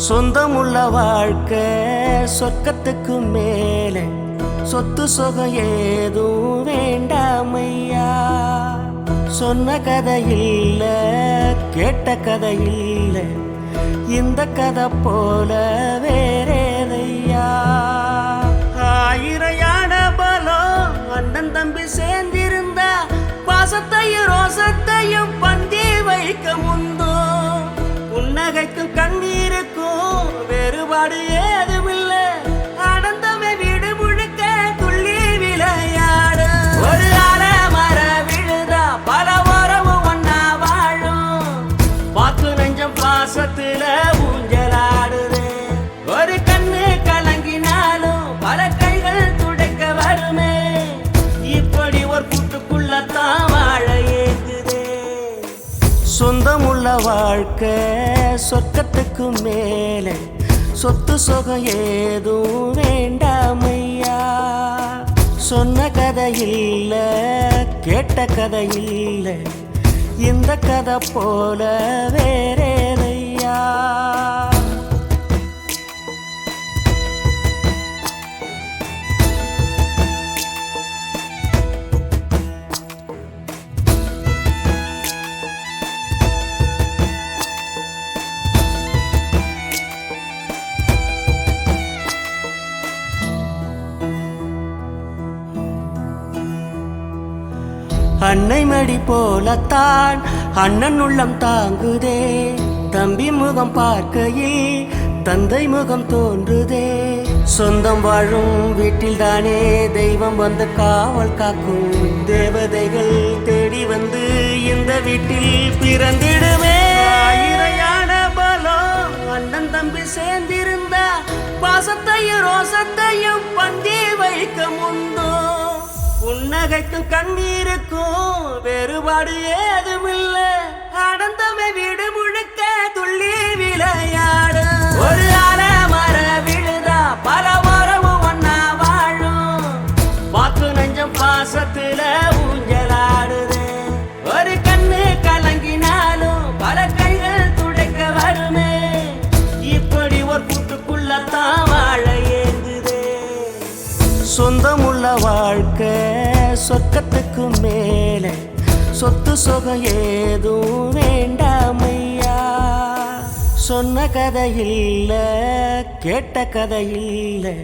சொந்தமுள்ள வாழ்க்கை சொர்க்கத்துக்கு மேலே சொத்து சொகம் ஏதும் வேண்டாமையா. சொன்ன கதை இல்ல கேட்ட கதை இல்ல இந்த கதை போல வேறேதையா. ஆயிரம் யானை பலம் அண்ணன் தம்பி சேர்ந்திருந்தா பாசத்தையும் ரோசத்தையும் பந்தி வைக்க முந்தோ. புன்னகைக்கும் கண்ணீருக்கும் வேறுபாடு ஏதுமில்லை. ஆனந்தமே வீடு முழுக்க துள்ளி விளையாடு. ஒரு மர விழுதா பல உறவும் ஒன்னா வாழும். பாக்கு நெஞ்சம் பாசத்துல ஊஞ்சலாடுது. ஒரு கண்ணு கலங்கினாலும் பல கைகள் துடைக்க வருமே. இப்படி ஒரு கூட்டுக்குள்ளத்தான் வாழ ஏங்குது. சொந்தமுள்ள வாழ்க்கை சொர்க்கத்துக்கு மேலே சொத்து சொகம் ஏதும் வேண்டாமையா. சொன்ன கதை இல்ல கேட்ட கதை இல்ல இந்த கதை போல வேறேதையா. அன்னை மடி போலத்தான் அண்ணன் உள்ளம் தாங்குதே. தம்பி முகம் பார்க்கையில் தந்தை முகம் தோன்றுதே. சொந்தம் வாழும் வீட்டில் தானே தெய்வம் வந்து காவல் காக்கும். தேவதைகள் தேடி வந்து இந்த வீட்டில் பிறந்திடுமே. ஆயிரையான பலம் அண்ணன் தம்பி சேர்ந்திருந்தா பாசத்தையும் ரோசத்தையும் பந்தி வைக்க முந்தோ. புன்னகைக்கும் கண்ணீருக்கும் வேறுபாடு ஏதுமில்லை. ஆனந்தமே வீடு முழுக்க துள்ளி விளையாடு. ஒரு மர விழுதா பல உறவும் ஒன்னா வாழும். பாக்கு நெஞ்சம் பாசத்துல ஊஞ்சலாடுது. ஒரு கண்ணு கலங்கினாலும் பல கைகள் துடைக்க வருமே. இப்படி ஒரு கூட்டுக்குள்ளத்தான் வாழ ஏங்குது. சொந்தமுள்ள வாழ்க்கை சொர்க்கத்துக்கு மேலே சொத்து சொகம் ஏதும் வேண்டாமையா. சொன்ன கதை இல்ல கேட்ட கதை இல்ல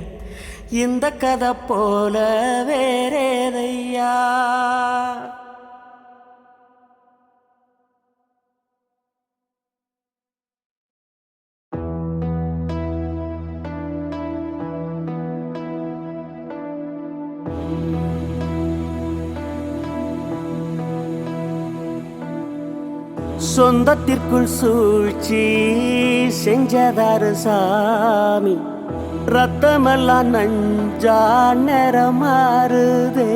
இந்த கதை போல வேறேதையா. சொந்தத்திற்குள் சூழ்ச்சி செஞ்சதாரு சாமி. ரத்தமெல்லாம் நஞ்சா நிறமாறுதே.